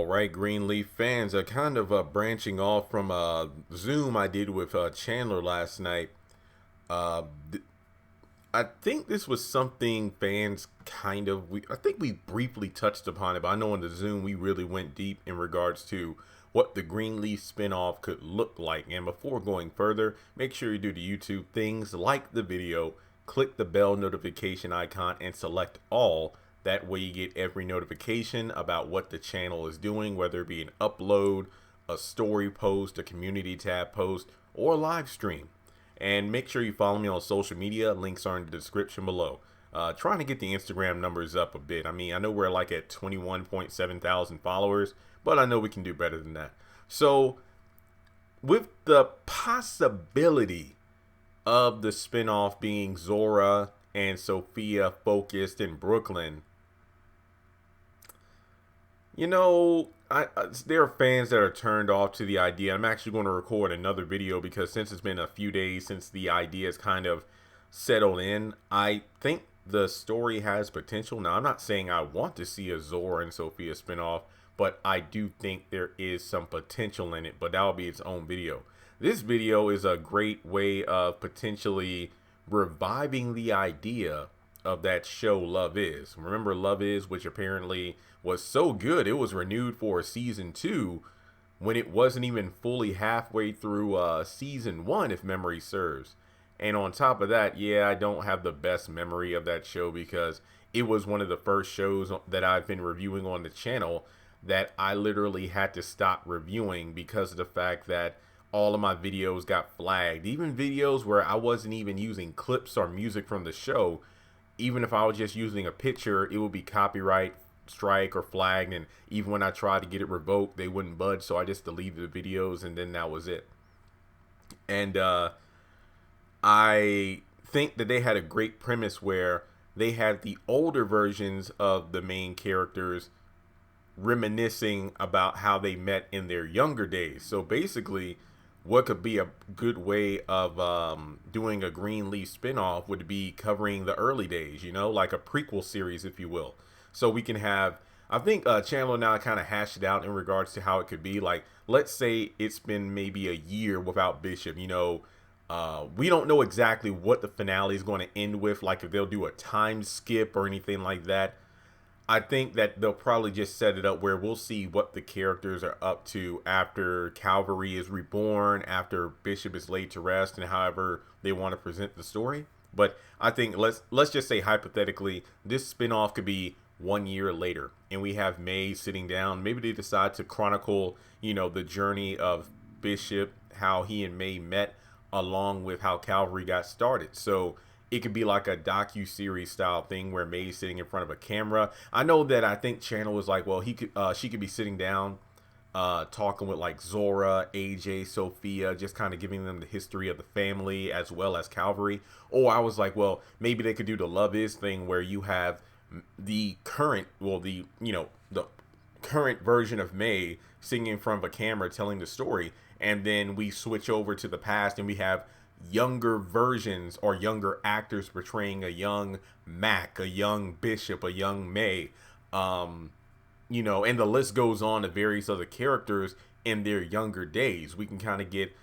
All right, Greenleaf fans, kind of branching off from a Zoom I did with Chandler last night. Uh, th- I think this was something fans I think we briefly touched upon it, but I know in the Zoom we really went deep in regards to what the Greenleaf spinoff could look like. And before going further, make sure you do the YouTube things, like the video, click the bell notification icon, and select all. That way you get every notification about what the channel is doing, whether it be an upload, a story post, a community tab post, or a live stream. And make sure you follow me on social media. Links are in the description below. Trying to get the Instagram numbers up a bit. I mean, I know we're like at 21.7 thousand followers, but I know we can do better than that. So, with the possibility of the spinoff being Zora and Sophia focused in Brooklyn, there are fans that are turned off to the idea. I'm actually going to record another video because since it's been a few days since the idea has kind of settled in, I think the story has potential. Now, I'm not saying I want to see a Zora and Sophia spinoff, but I do think there is some potential in it, but that'll be its own video. This video is a great way of potentially reviving the idea of that show Love Is. Remember Love Is, which apparently was so good it was renewed for season 2 when it wasn't even fully halfway through season 1, if memory serves. And on top of that, yeah, I don't have the best memory of that show because it was one of the first shows that I've been reviewing on the channel that I literally had to stop reviewing because of the fact that all of my videos got flagged. Even videos where I wasn't even using clips or music from the show, even if I was just using a picture, it would be copyright strike or flagged. And even when I tried to get it revoked, they wouldn't budge. So I just deleted the videos and then that was it. And I think that they had a great premise where they had the older versions of the main characters reminiscing about how they met in their younger days. So basically, what could be a good way of doing a Greenleaf spinoff would be covering the early days, like a prequel series, if you will. So we can have, I think Chandler now kind of hashed it out in regards to how it could be. Like, let's say it's been maybe a year without Bishop, we don't know exactly what the finale is going to end with, like if they'll do a time skip or anything like that. I think that they'll probably just set it up where we'll see what the characters are up to after Calvary is reborn, after Bishop is laid to rest, and however they want to present the story. But I think let's just say hypothetically, this spinoff could be 1 year later, and we have May sitting down. Maybe they decide to chronicle, the journey of Bishop, how he and May met, along with how Calvary got started. So it could be like a docu-series style thing where May's sitting in front of a camera. I know that I think Channel was like, well, she could be sitting down talking with like Zora, AJ, Sophia, just kind of giving them the history of the family as well as Calvary. Or I was like, well, maybe they could do the Love Is thing where you have the current, the current version of May sitting in front of a camera telling the story, and then we switch over to the past and we have younger versions or younger actors portraying a young Mac, a young Bishop, a young May, and the list goes on to various other characters in their younger days. We can kind of get,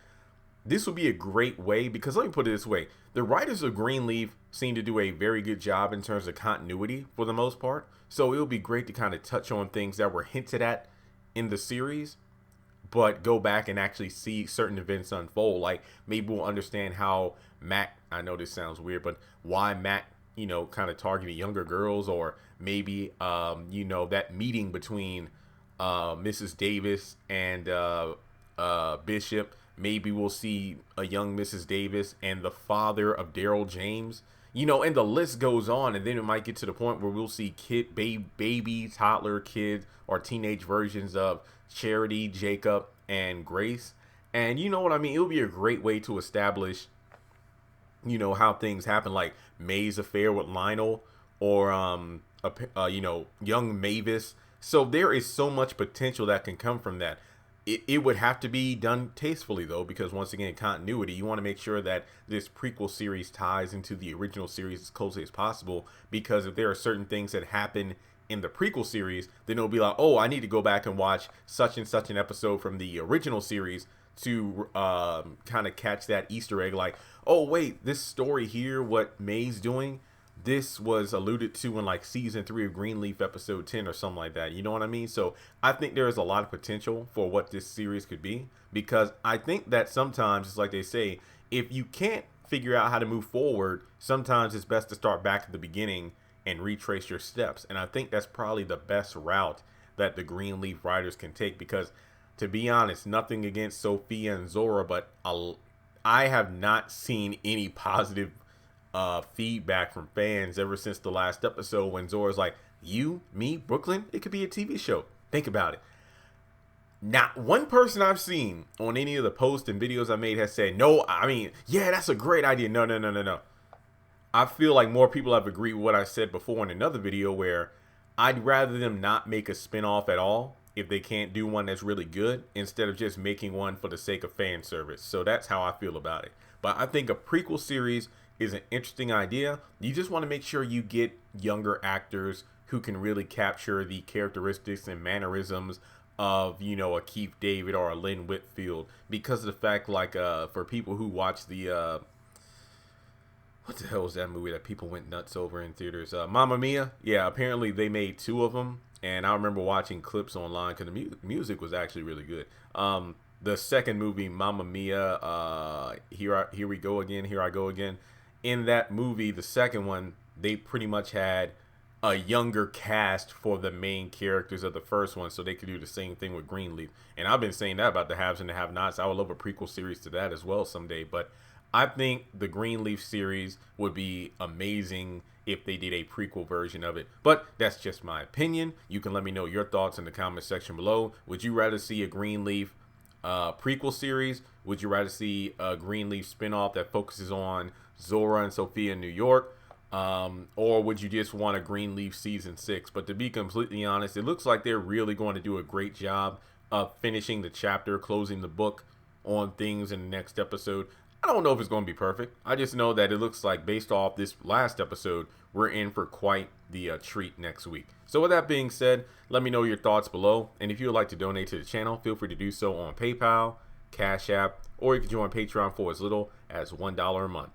this would be a great way, because let me put it this way, the writers of Greenleaf seem to do a very good job in terms of continuity for the most part, so it would be great to kind of touch on things that were hinted at in the series but go back and actually see certain events unfold. Like maybe we'll understand how Mac, I know this sounds weird, but why Mac, kind of targeted younger girls, or maybe, that meeting between Mrs. Davis and Bishop. Maybe we'll see a young Mrs. Davis and the father of Daryl James, and the list goes on. And then it might get to the point where we'll see baby, toddler, kids, or teenage versions of Charity, Jacob, and Grace. And you know what I mean? It would be a great way to establish, how things happen, like May's affair with Lionel, or, young Mavis. So there is so much potential that can come from that. It would have to be done tastefully, though, because once again, continuity, you want to make sure that this prequel series ties into the original series as closely as possible, because if there are certain things that happen in the prequel series, then it'll be like, oh, I need to go back and watch such and such an episode from the original series to kind of catch that Easter egg. Like, oh, wait, this story here, what May's doing, this was alluded to in like season 3 of Greenleaf episode 10 or something like that. You know what I mean? So I think there is a lot of potential for what this series could be, because I think that sometimes, it's like they say, if you can't figure out how to move forward, sometimes it's best to start back at the beginning and retrace your steps. And I think that's probably the best route that the Greenleaf writers can take, because to be honest, nothing against Sophia and Zora, but I have not seen any positive feedback from fans ever since the last episode when Zora's like, you, me, Brooklyn, it could be a TV show. Think about it. Not one person I've seen on any of the posts and videos I made has said, no, I mean, yeah, that's a great idea. No. I feel like more people have agreed with what I said before in another video, where I'd rather them not make a spinoff at all if they can't do one that's really good, instead of just making one for the sake of fan service. So that's how I feel about it. But I think a prequel series is an interesting idea. You just want to make sure you get younger actors who can really capture the characteristics and mannerisms of, you know, a Keith David or a Lynn Whitfield, because of the fact, like, for people who watch the what the hell was that movie that people went nuts over in theaters, Mamma Mia? Yeah, apparently they made 2 of them, and I remember watching clips online because the music was actually really good. The second movie, Mamma Mia, here we go again, here I go again. In that movie, the second one, they pretty much had a younger cast for the main characters of the first one, so they could do the same thing with Greenleaf. And I've been saying that about the haves and the have-nots. I would love a prequel series to that as well someday. But I think the Greenleaf series would be amazing if they did a prequel version of it. But that's just my opinion. You can let me know your thoughts in the comment section below. Would you rather see a Greenleaf prequel series? Would you rather see a Greenleaf spinoff that focuses on Zora and Sophia in New York? Or would you just want a Greenleaf season 6? But to be completely honest, it looks like they're really going to do a great job of finishing the chapter, closing the book on things in the next episode. I don't know if it's going to be perfect. I just know that it looks like, based off this last episode, we're in for quite the treat next week. So with that being said, let me know your thoughts below. And if you would like to donate to the channel, feel free to do so on PayPal, Cash App, or you can join Patreon for as little as $1 a month.